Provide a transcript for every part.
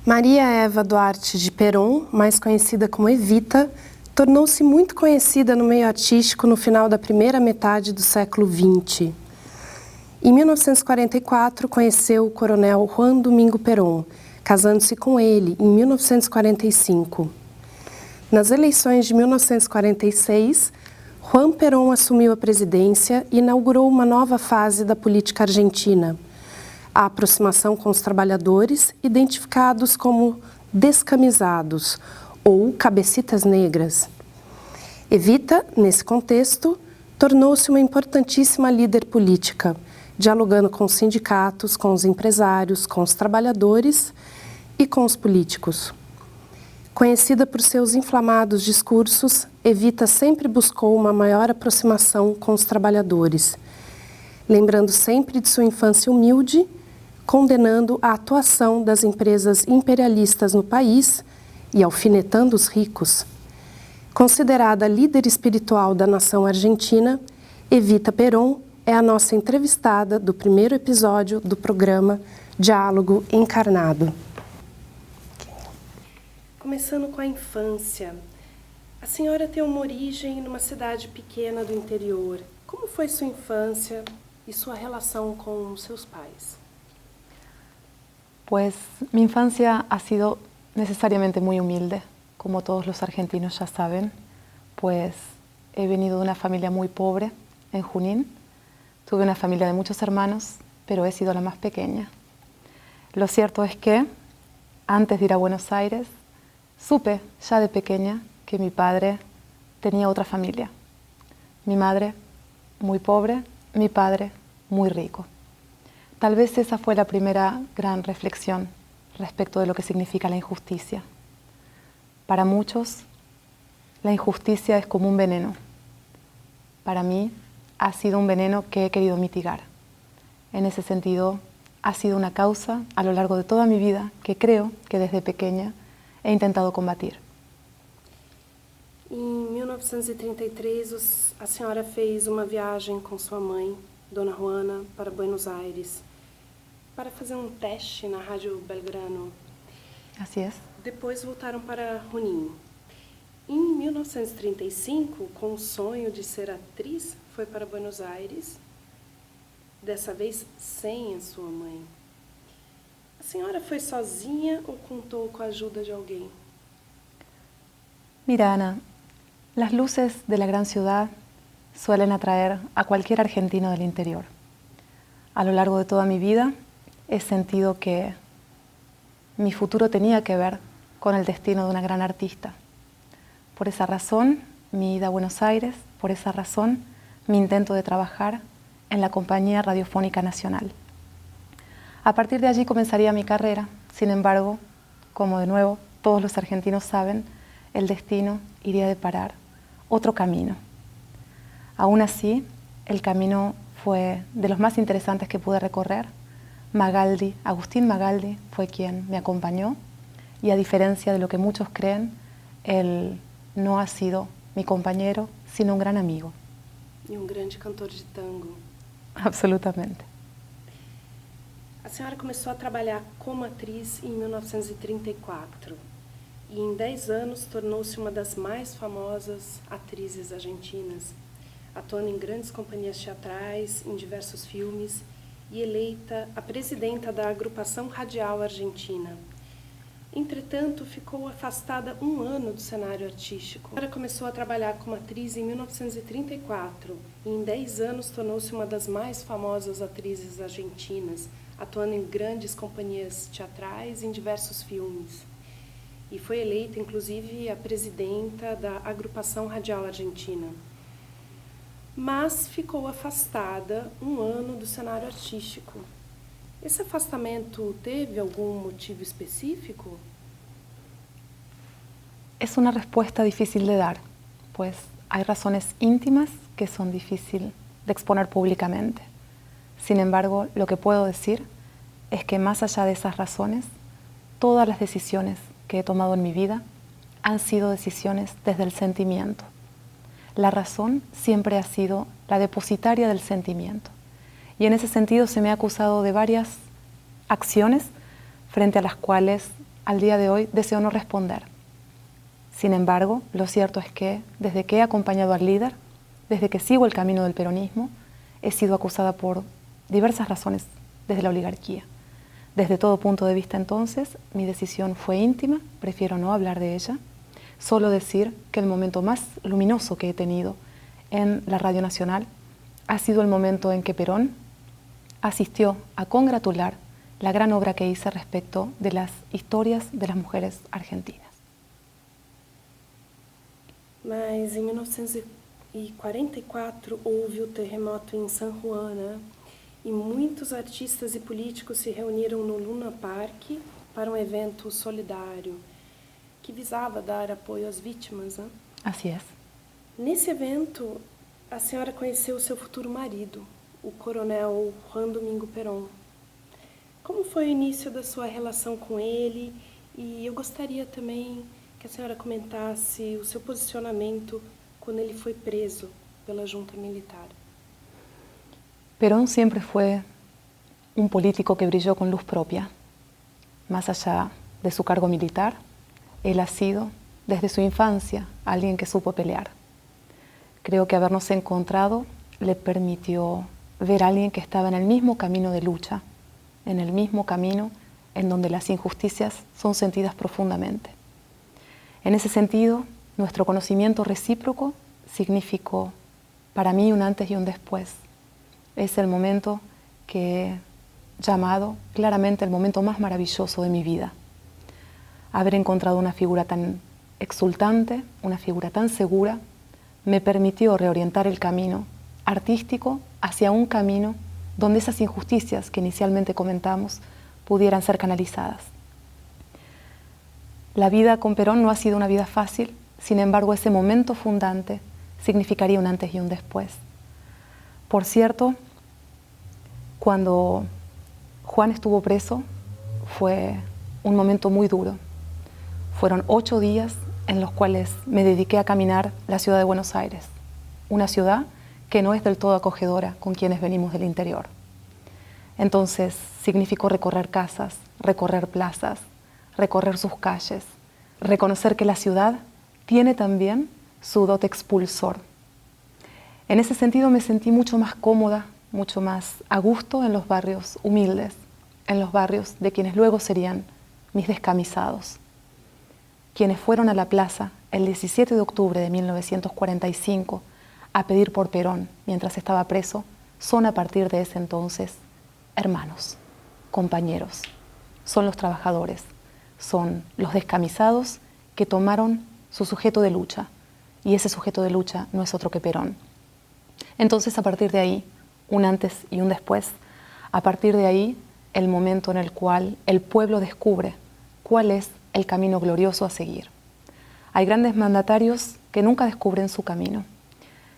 Maria Eva Duarte de Perón, mais conhecida como Evita, tornou-se muito conhecida no meio artístico no final da primeira metade do século XX. Em 1944, conheceu o coronel Juan Domingo Perón, casando-se com ele em 1945. Nas eleições de 1946, Juan Perón assumiu a presidência e inaugurou uma nova fase da política argentina, a aproximação com os trabalhadores, identificados como descamisados ou cabecitas negras. Evita, nesse contexto, tornou-se uma importantíssima líder política, dialogando com os sindicatos, com os empresários, com os trabalhadores e com os políticos. Conhecida por seus inflamados discursos, Evita sempre buscou uma maior aproximação com os trabalhadores, lembrando sempre de sua infância humilde, condenando a atuação das empresas imperialistas no país e alfinetando os ricos. Considerada líder espiritual da nação argentina, Evita Perón é a nossa entrevistada do primeiro episódio do programa Diálogo Encarnado. Começando com a infância, a senhora tem uma origem numa cidade pequena do interior. Como foi sua infância y su relación con sus pais? Pues mi infancia ha sido necesariamente muy humilde, como todos los argentinos ya saben, pues he venido de una familia muy pobre en Junín. Tuve una familia de muchos hermanos, pero he sido la más pequeña. Lo cierto es que antes de ir a Buenos Aires, supe ya de pequeña que mi padre tenía otra familia. Mi madre muy pobre, mi padre muy rico. Tal vez esa fue la primera gran reflexión respecto de lo que significa la injusticia. Para muchos, la injusticia es como un veneno. Para mí, ha sido un veneno que he querido mitigar. En ese sentido, ha sido una causa a lo largo de toda mi vida que creo que desde pequeña he intentado combatir. Em 1933, a senhora fez uma viagem com sua mãe, Dona Juana, para Buenos Aires, para fazer um teste na Rádio Belgrano. Así es. Depois voltaram para Junín. Em 1935, com o sonho de ser atriz, foi para Buenos Aires, dessa vez sem a sua mãe. A senhora foi sozinha ou contou com a ajuda de alguém? Mira, Ana, las luces de la gran ciudad suelen atraer a cualquier argentino del interior. A lo largo de toda mi vida he sentido que mi futuro tenía que ver con el destino de una gran artista. Por esa razón, mi ida a Buenos Aires, por esa razón, mi intento de trabajar en la Compañía Radiofónica Nacional. A partir de allí comenzaría mi carrera. Sin embargo, como de nuevo todos los argentinos saben, el destino iría a deparar otro camino. Aún así, el camino fue de los más interesantes que pude recorrer. Agustín Magaldi fue quien me acompañó y, a diferencia de lo que muchos creen, él no ha sido mi compañero, sino un gran amigo. E um grande cantor de tango. Absolutamente. A senhora começou a trabalhar como atriz em 1934 e em 10 anos tornou-se uma das mais famosas atrizes argentinas, atuando em grandes companhias teatrais, em diversos filmes e eleita a presidenta da Agrupação Radial Argentina. Entretanto, ficou afastada um ano do cenário artístico. Ela começou a trabalhar como atriz em 1934 e em 10 anos tornou-se uma das mais famosas atrizes argentinas, atuando em grandes companhias teatrais e em diversos filmes. E foi eleita, inclusive, a presidenta da Agrupação Radial Argentina. Mas ficou afastada um ano do cenário artístico. Esse afastamento teve algum motivo específico? Es una respuesta difícil de dar, pues hay razones íntimas que son difíciles de exponer públicamente. Sin embargo, lo que puedo decir es que más allá de esas razones, todas las decisiones que he tomado en mi vida han sido decisiones desde el sentimiento. La razón siempre ha sido la depositaria del sentimiento. Y en ese sentido se me ha acusado de varias acciones frente a las cuales al día de hoy deseo no responder. Sin embargo, lo cierto es que desde que he acompañado al líder, desde que sigo el camino del peronismo, he sido acusada por diversas razones desde la oligarquía. Desde todo punto de vista entonces, mi decisión fue íntima, prefiero no hablar de ella, solo decir que el momento más luminoso que he tenido en la Radio Nacional ha sido el momento en que Perón asistió a congratular la gran obra que hice respecto de las historias de las mujeres argentinas. Mas em 1944 houve o terremoto em San Juan, né? E muitos artistas e políticos se reuniram no Luna Park para um evento solidário que visava dar apoio às vítimas, né? Así es. Nesse evento, a senhora conheceu o seu futuro marido, o coronel Juan Domingo Perón. Como foi o início da sua relação com ele? E eu gostaria também que a senhora comentasse o seu posicionamento quando ele foi preso pela junta militar. Perón siempre fue un político que brilló con luz propia. Más allá de su cargo militar, él ha sido, desde su infancia, alguien que supo pelear. Creo que habernos encontrado le permitió ver a alguien que estaba en el mismo camino de lucha, en el mismo camino en donde las injusticias son sentidas profundamente. En ese sentido, nuestro conocimiento recíproco significó para mí un antes y un después. Es el momento que he llamado claramente el momento más maravilloso de mi vida. Haber encontrado una figura tan exultante, una figura tan segura, me permitió reorientar el camino artístico hacia un camino donde esas injusticias que inicialmente comentamos pudieran ser canalizadas. La vida con Perón no ha sido una vida fácil, sin embargo ese momento fundante significaría un antes y un después. Por cierto, cuando Juan estuvo preso fue un momento muy duro. Fueron 8 días en los cuales me dediqué a caminar la ciudad de Buenos Aires, una ciudad que no es del todo acogedora con quienes venimos del interior. Entonces significó recorrer casas, recorrer plazas, recorrer sus calles, reconocer que la ciudad tiene también su dote expulsor. En ese sentido me sentí mucho más cómoda, mucho más a gusto en los barrios humildes, en los barrios de quienes luego serían mis descamisados, quienes fueron a la plaza el 17 de octubre de 1945 a pedir por Perón mientras estaba preso, son a partir de ese entonces hermanos, compañeros, son los trabajadores, son los descamisados que tomaron su sujeto de lucha, y ese sujeto de lucha no es otro que Perón. Entonces, a partir de ahí, un antes y un después, a partir de ahí, el momento en el cual el pueblo descubre cuál es el camino glorioso a seguir. Hay grandes mandatarios que nunca descubren su camino,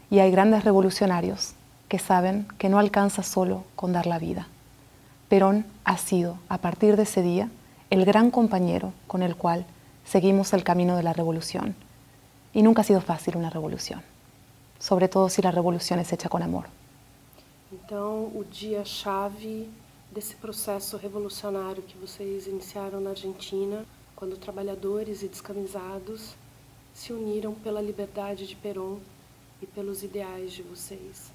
y hay grandes revolucionarios que saben que no alcanza solo con dar la vida. Perón ha sido, a partir de ese día, el gran compañero con el cual seguimos el camino de la revolución. Y nunca ha sido fácil una revolución, sobre todo si la revolución es hecha con amor. Então, o dia-chave desse processo revolucionário que vocês iniciaram na Argentina, quando trabalhadores e descamisados se uniram pela liberdade de Perón e pelos ideais de vocês.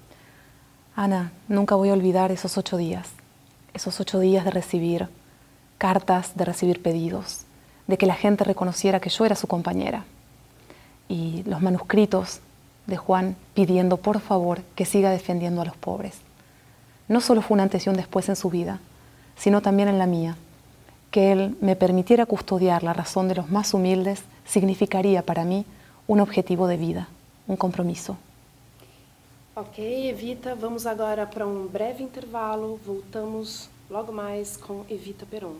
Ana, nunca voy a olvidar esos 8 días de recibir cartas, de recibir pedidos, de que la gente reconociera que yo era su compañera. Y los manuscritos de Juan pidiendo por favor que siga defendiendo a los pobres. No solo fue un antes y un después en su vida, sino también en la mía. Que él me permitiera custodiar la razón de los más humildes significaría para mí un objetivo de vida, un compromiso. Ok, Evita, vamos agora para breve intervalo. Voltamos logo mais com Evita Perón.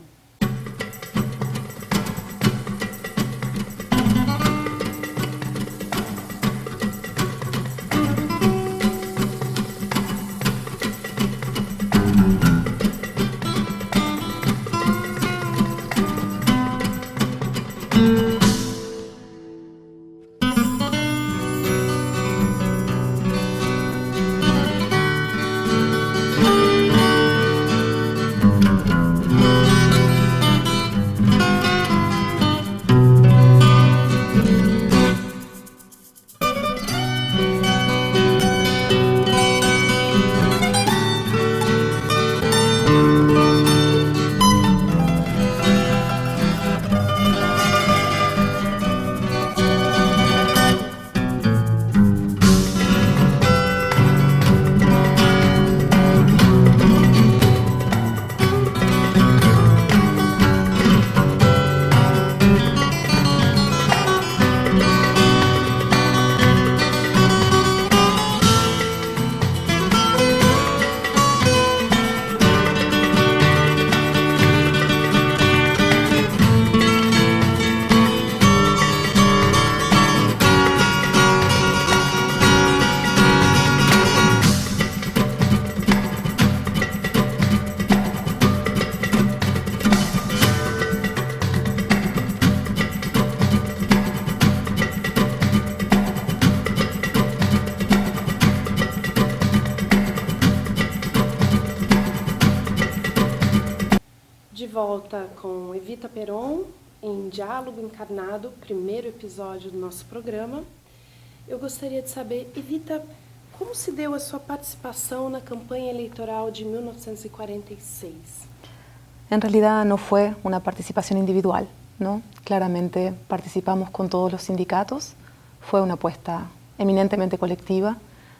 volta com Evita Peron em Diálogo Encarnado, primeiro episódio do nosso programa. Eu gostaria de saber, Evita, como se deu a sua participação na campanha eleitoral de 1946? En realidad no fue una participación individual, ¿no? Claramente participamos con todos los sindicatos, fue una apuesta eminentemente colectiva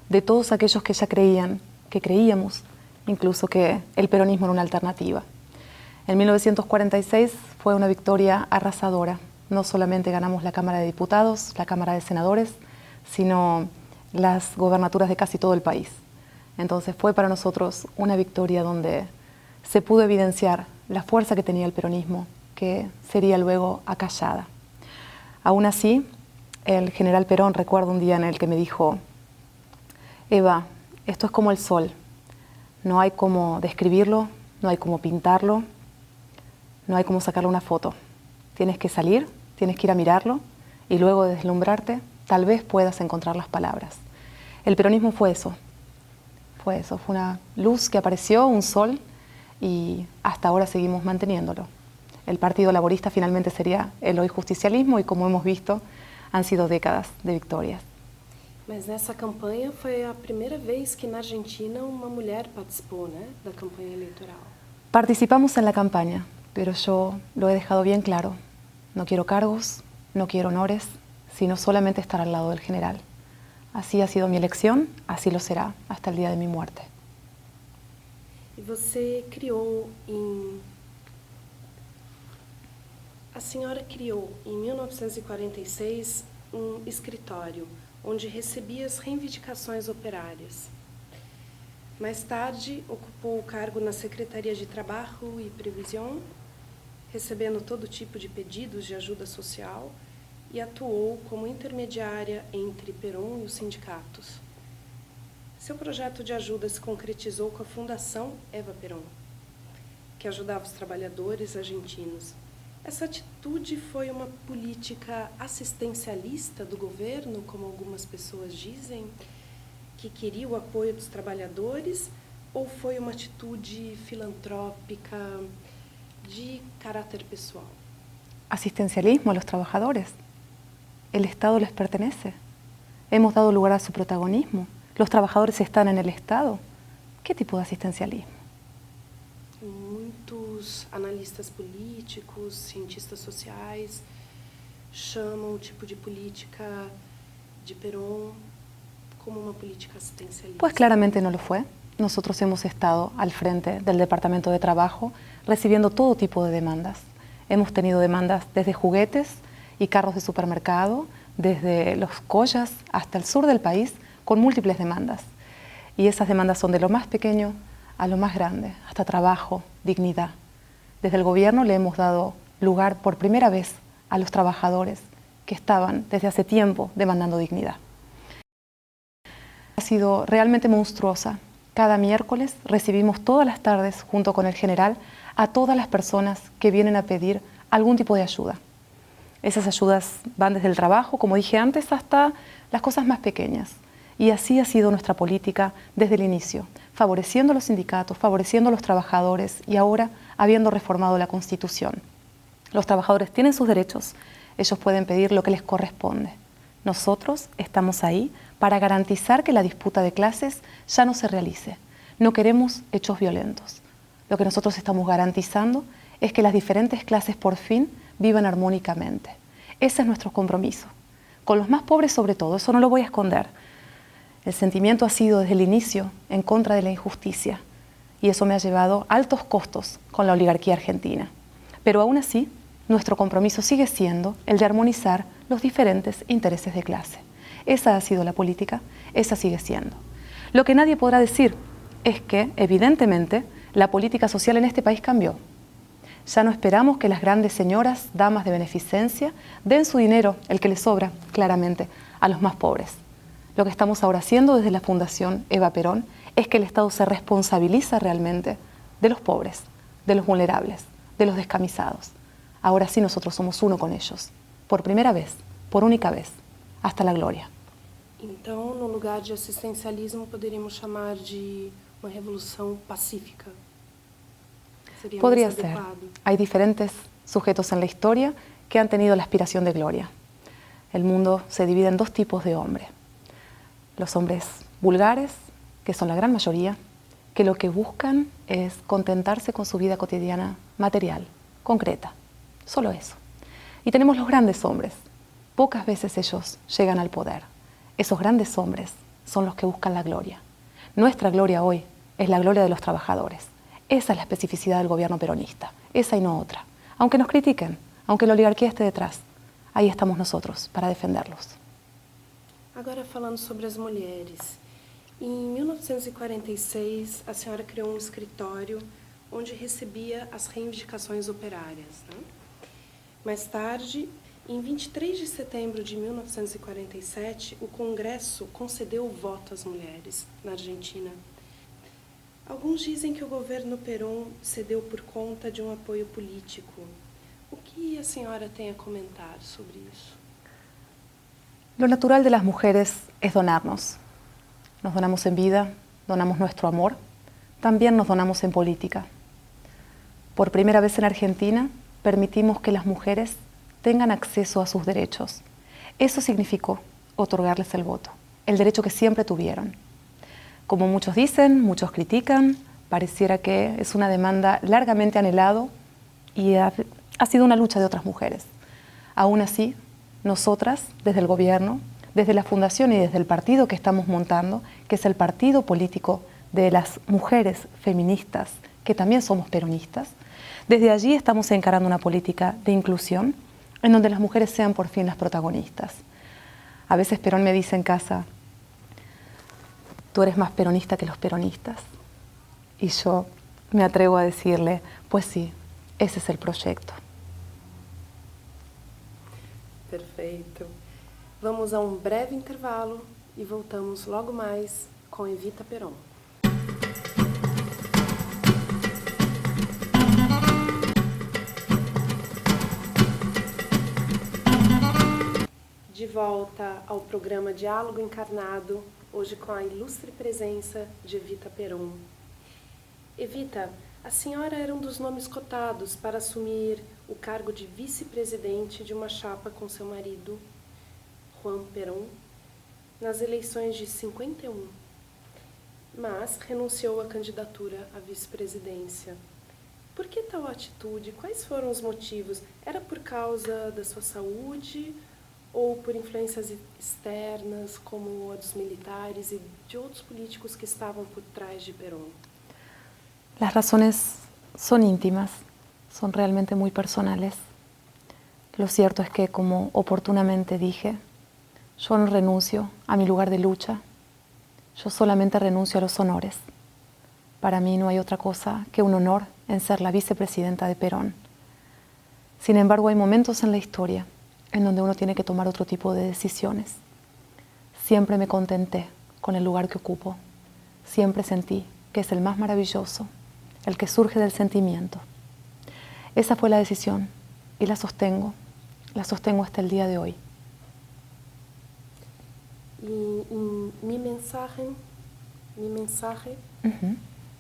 de todos aquellos que ya creían, que creíamos incluso que el peronismo era una alternativa. En 1946 fue una victoria arrasadora. No solamente ganamos la Cámara de Diputados, la Cámara de Senadores, sino las gobernaturas de casi todo el país. Entonces fue para nosotros una victoria donde se pudo evidenciar la fuerza que tenía el peronismo, que sería luego acallada. Aún así, el general Perón, recuerdo un día en el que me dijo: Eva, esto es como el sol, no hay cómo describirlo, no hay cómo pintarlo, no hay cómo sacarle una foto. Tienes que salir, tienes que ir a mirarlo y luego de deslumbrarte, tal vez puedas encontrar las palabras. El peronismo fue eso, fue una luz que apareció, un sol, y hasta ahora seguimos manteniéndolo. El Partido Laborista finalmente sería el hoy justicialismo y, como hemos visto, han sido décadas de victorias. Mas nessa campanha foi a primeira vez que na Argentina uma mulher participou, né, da campanha eleitoral. Participamos en la campaña, pero yo lo he dejado bien claro. No quiero cargos, no quiero honores, sino solamente estar al lado del general. Así ha sido mi elección, así lo será hasta el día de mi muerte. E você criou A senhora criou em 1946 um escritório onde recebia as reivindicações operárias. Mais tarde, ocupou o cargo na Secretaria de Trabalho e Previsão, recebendo todo tipo de pedidos de ajuda social, e atuou como intermediária entre Perón e os sindicatos. Seu projeto de ajuda se concretizou com a Fundação Eva Perón, que ajudava os trabalhadores argentinos. Essa atitude foi uma política assistencialista do governo, como algumas pessoas dizem, que queria o apoio dos trabalhadores, ou foi uma atitude filantrópica de caráter pessoal? Asistencialismo a los trabajadores. El Estado les pertenece. Hemos dado lugar a su protagonismo. Los trabajadores están en el Estado. ¿Qué tipo de asistencialismo? Muitos analistas políticos, cientistas sociais, chamam o tipo de política de Perón como una política asistencialista. Pues claramente no lo fue. Nosotros hemos estado al frente del Departamento de Trabajo recibiendo todo tipo de demandas. Hemos tenido demandas desde juguetes y carros de supermercado, desde los collas hasta el sur del país, con múltiples demandas. Y esas demandas son de lo más pequeño a lo más grande, hasta trabajo, dignidad. Desde el gobierno le hemos dado lugar por primera vez a los trabajadores que estaban desde hace tiempo demandando dignidad. Ha sido realmente monstruosa. Cada miércoles recibimos todas las tardes, junto con el general, a todas las personas que vienen a pedir algún tipo de ayuda. Esas ayudas van desde el trabajo, como dije antes, hasta las cosas más pequeñas. Y así ha sido nuestra política desde el inicio, favoreciendo a los sindicatos, favoreciendo a los trabajadores y ahora habiendo reformado la Constitución. Los trabajadores tienen sus derechos, ellos pueden pedir lo que les corresponde. Nosotros estamos ahí para garantizar que la disputa de clases ya no se realice. No queremos hechos violentos. Lo que nosotros estamos garantizando es que las diferentes clases por fin vivan armónicamente. Ese es nuestro compromiso. Con los más pobres sobre todo, eso no lo voy a esconder. El sentimiento ha sido desde el inicio en contra de la injusticia y eso me ha llevado a altos costos con la oligarquía argentina. Pero aún así, nuestro compromiso sigue siendo el de armonizar los diferentes intereses de clase. Esa ha sido la política, esa sigue siendo. Lo que nadie podrá decir es que, evidentemente, la política social en este país cambió. Ya no esperamos que las grandes señoras, damas de beneficencia, den su dinero, el que les sobra, claramente, a los más pobres. Lo que estamos ahora haciendo desde la Fundación Eva Perón es que el Estado se responsabiliza realmente de los pobres, de los vulnerables, de los descamisados. Ahora sí nosotros somos uno con ellos, por primera vez, por única vez, hasta la gloria. Então, no lugar de assistencialismo, poderíamos chamar de uma revolução pacífica? Sería Podría más ser. adecuado. Hay diferentes sujetos en la historia que han tenido la aspiración de gloria. El mundo se divide en dos tipos de hombres. Los hombres vulgares, que son la gran mayoría, que lo que buscan es contentarse con su vida cotidiana material, concreta, solo eso. Y tenemos los grandes hombres. Pocas veces ellos llegan al poder. Esos grandes hombres son los que buscan la gloria. Nuestra gloria hoy es la gloria de los trabajadores. Esa es la especificidad del gobierno peronista, esa y no otra. Aunque nos critiquen, aunque la oligarquía esté detrás, ahí estamos nosotros para defenderlos. Agora falando sobre as mulheres. Em 1946, a senhora criou um escritório onde recebia as reivindicações operárias, né? Mais tarde, em 23 de setembro de 1947, o Congresso concedeu o voto às mulheres na Argentina. Alguns dizem que o governo Perón cedeu por conta de um apoio político. O que a senhora tem a comentar sobre isso? Lo natural de las mujeres es donarnos. Nos donamos en vida, donamos nuestro amor, también nos donamos en política. Por primera vez en Argentina, permitimos que las mujeres tengan acceso a sus derechos. Eso significó otorgarles el voto, el derecho que siempre tuvieron. Como muchos dicen, muchos critican, pareciera que es una demanda largamente anhelado y ha sido una lucha de otras mujeres. Aún así, nosotras, desde el gobierno, desde la fundación y desde el partido que estamos montando, que es el partido político de las mujeres feministas, que también somos peronistas, desde allí estamos encarando una política de inclusión en donde las mujeres sean por fin las protagonistas. A veces Perón me dice en casa, tú eres más peronista que los peronistas. Y yo me atrevo a decirle, pues sí, ese es el proyecto. Perfeito. Vamos a um breve intervalo e voltamos logo mais com Evita Perón. De volta ao programa Diálogo Encarnado, hoje com a ilustre presença de Evita Perón. Evita, a senhora era um dos nomes cotados para assumir o cargo de vice-presidente de uma chapa com seu marido, Juan Perón, nas eleições de 51, mas renunciou à candidatura à vice-presidência. Por que tal atitude? Quais foram os motivos? Era por causa da sua saúde ou por influências externas, como a dos militares e de outros políticos que estavam por trás de Perón? Las razones son íntimas, son realmente muy personales. Lo cierto es que, como oportunamente dije, yo no renuncio a mi lugar de lucha, yo solamente renuncio a los honores. Para mí no hay otra cosa que un honor en ser la vicepresidenta de Perón. Sin embargo, hay momentos en la historia en donde uno tiene que tomar otro tipo de decisiones. Siempre me contenté con el lugar que ocupo, siempre sentí que es el más maravilloso, el que surge del sentimiento. Esa fue la decisión y la sostengo hasta el día de hoy. E em Mi Mensagem,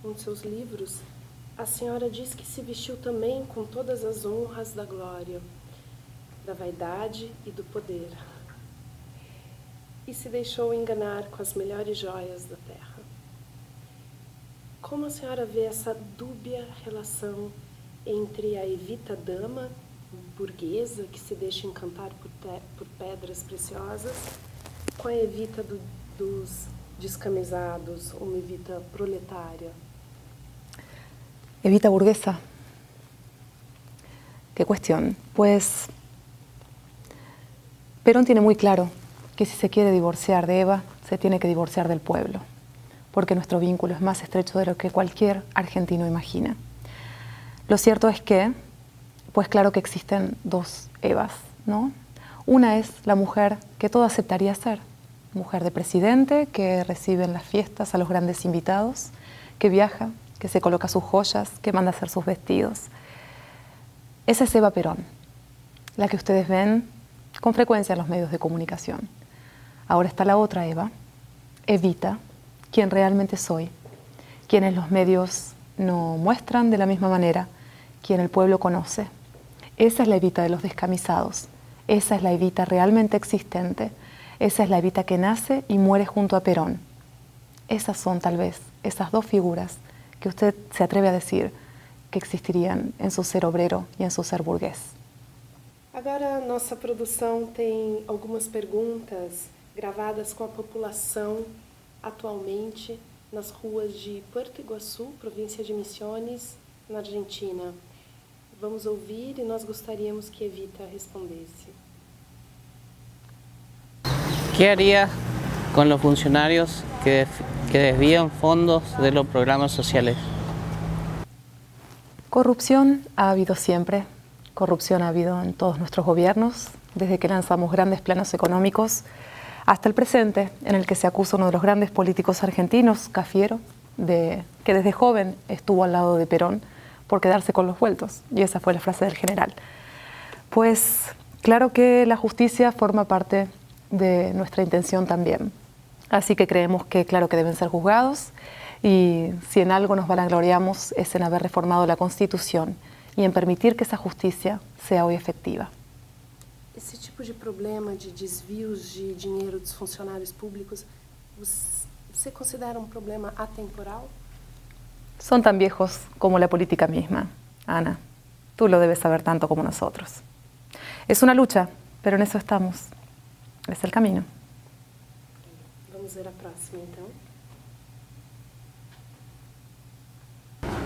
um de seus livros, a senhora diz que se vestiu também com todas as honras da glória, da vaidade e do poder, e se deixou enganar com as melhores joias da terra. Como a senhora vê essa dúbia relação entre a Evita dama, burguesa, que se deixa encantar por pedras preciosas, com a Evita dos descamisados, uma Evita proletária? Evita burguesa. ¿Qué cuestión? Pues Perón tiene muy claro que si se quiere divorciar de Eva, se tiene que divorciar del pueblo, porque nuestro vínculo es más estrecho de lo que cualquier argentino imagina. Lo cierto es que, pues claro que existen dos Evas, ¿no? Una es la mujer que todo aceptaría ser, mujer de presidente, que recibe en las fiestas a los grandes invitados, que viaja, que se coloca sus joyas, que manda a hacer sus vestidos. Esa es Eva Perón, la que ustedes ven con frecuencia en los medios de comunicación. Ahora está la otra Eva, Evita, quien realmente soy, quienes los medios no muestran de la misma manera, quien el pueblo conoce. Esa es la Evita de los descamisados. Esa es la Evita realmente existente. Esa es la Evita que nace y muere junto a Perón. Esas son tal vez esas dos figuras que usted se atreve a decir que existirían en su ser obrero y en su ser burgués. Agora, nossa produção tem algumas perguntas gravadas com a população atualmente nas ruas de Puerto Iguaçu, província de Misiones, na Argentina. Vamos ouvir e nós gostaríamos que Evita respondesse. ¿Qué haría con los funcionarios que desvían fondos de los programas sociales? Corrupción ha habido siempre. Corrupción ha habido en todos nuestros gobiernos, desde que lanzamos grandes planos económicos hasta el presente, en el que se acusa a uno de los grandes políticos argentinos, Cafiero, que desde joven estuvo al lado de Perón por quedarse con los vueltos. Y esa fue la frase del general. Pues claro que la justicia forma parte de nuestra intención también. Así que creemos que claro que deben ser juzgados, y si en algo nos vanagloriamos es en haber reformado la Constitución y en permitir que esa justicia sea hoy efectiva. Esse tipo de problema de desvios de dinheiro dos funcionários públicos, você considera un problema atemporal? Son tan viejos como la política misma, Ana. Tú lo debes saber tanto como nosotros. Es una lucha, pero en eso estamos. Es el camino. Vamos ver a próxima, então.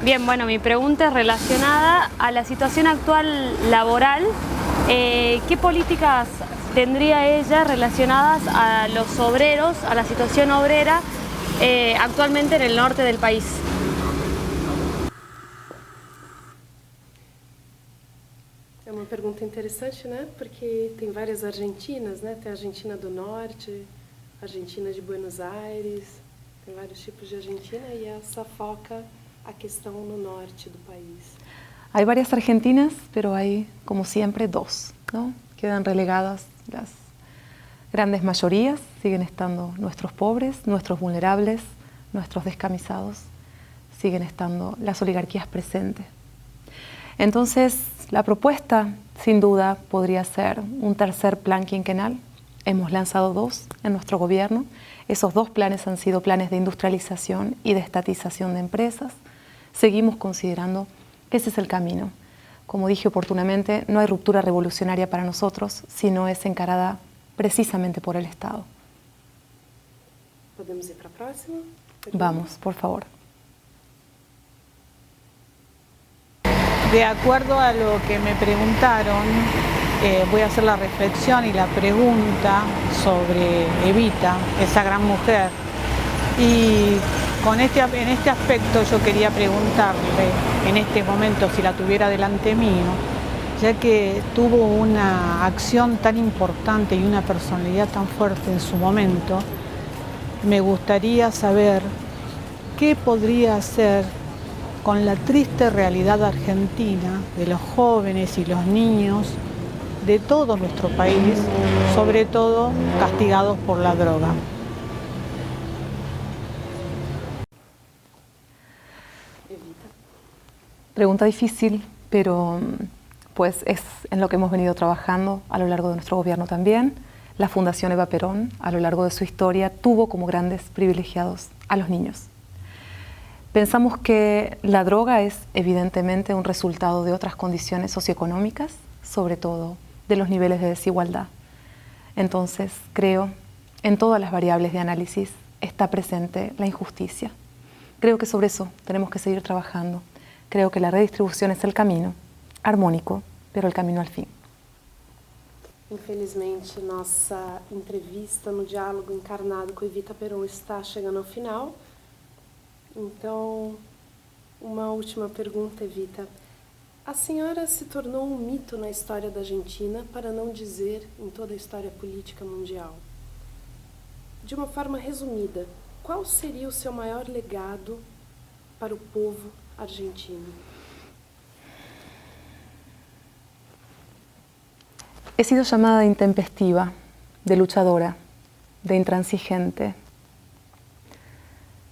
Bien, bueno, mi pregunta es relacionada a la situación actual laboral. ¿Qué políticas tendría ella relacionadas a los obreros, a la situación obrera actualmente en el norte del país? É uma pergunta interessante, né? Porque tem várias Argentinas, né? Tem a Argentina do Norte, a Argentina de Buenos Aires, tem vários tipos de Argentina e essa foca a questão no norte do país. Hay varias Argentinas, pero hay, como siempre, dos, ¿no? Quedan relegadas las grandes mayorías, siguen estando nuestros pobres, nuestros vulnerables, nuestros descamisados, siguen estando las oligarquías presentes. Entonces, la propuesta, sin duda, podría ser un tercer plan quinquenal. Hemos lanzado dos en nuestro gobierno. Esos dos planes han sido planes de industrialización y de estatización de empresas. Seguimos considerando que ese es el camino. Como dije oportunamente, no hay ruptura revolucionaria para nosotros, sino es encarada precisamente por el Estado. ¿Podemos ir para la próxima? Vamos, por favor. De acuerdo a lo que me preguntaron, voy a hacer la reflexión y la pregunta sobre Evita, esa gran mujer. Y en este aspecto yo quería preguntarle, en este momento, si la tuviera delante mío, ya que tuvo una acción tan importante y una personalidad tan fuerte en su momento, me gustaría saber qué podría hacer con la triste realidad argentina de los jóvenes y los niños de todo nuestro país, sobre todo castigados por la droga. Pregunta difícil, pero pues es en lo que hemos venido trabajando a lo largo de nuestro gobierno también. La Fundación Eva Perón, a lo largo de su historia, tuvo como grandes privilegiados a los niños. Pensamos que la droga es evidentemente un resultado de otras condiciones socioeconómicas, sobre todo de los niveles de desigualdad. Entonces, creo, en todas las variables de análisis está presente la injusticia. Creo que sobre eso tenemos que seguir trabajando. Creo que la redistribución es el camino, armónico, pero el camino al fin. Infelizmente, nossa entrevista no Diálogo Encarnado com Evita Perón está chegando ao final. Então, uma última pergunta, Evita. A senhora se tornou um mito na história da Argentina, para não dizer em toda a história política mundial. De uma forma resumida, qual seria o seu maior legado para o povo argentino? He sido llamada de intempestiva, de luchadora, de intransigente.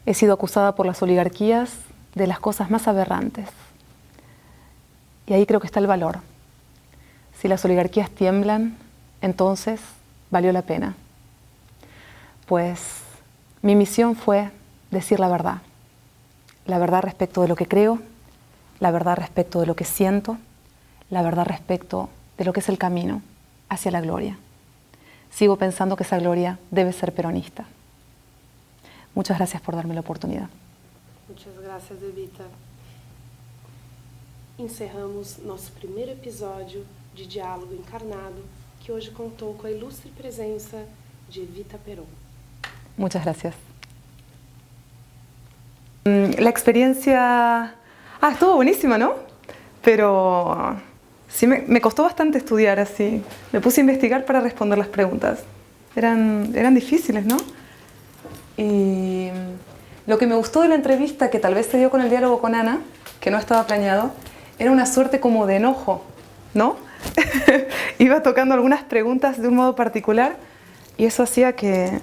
He sido acusada por las oligarquías de las cosas más aberrantes. Y ahí creo que está el valor. Si las oligarquías tiemblan, entonces valió la pena. Pues mi misión fue decir la verdad respecto de lo que creo, la verdad respecto de lo que siento, la verdad respecto de lo que es el camino hacia la gloria. Sigo pensando que esa gloria debe ser peronista. Muchas gracias por darme la oportunidad. Muchas gracias, Evita. Encerramos nosso primeiro episódio de Diálogo Encarnado, que hoje contou com a ilustre presença de Evita Peron. Muchas gracias. La experiencia... estuvo buenísima, ¿no? Pero sí me costó bastante estudiar así. Me puse a investigar para responder las preguntas. Eran difíciles, ¿no? Y lo que me gustó de la entrevista, que tal vez se dio con el diálogo con Ana, que no estaba planeado, era una suerte como de enojo, ¿no? Iba tocando algunas preguntas de un modo particular y eso hacía que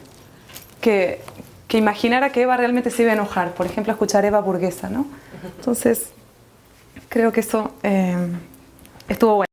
imaginara que Eva realmente se iba a enojar. Por ejemplo, escuchar Eva burguesa, ¿no? Entonces, creo que eso estuvo bueno.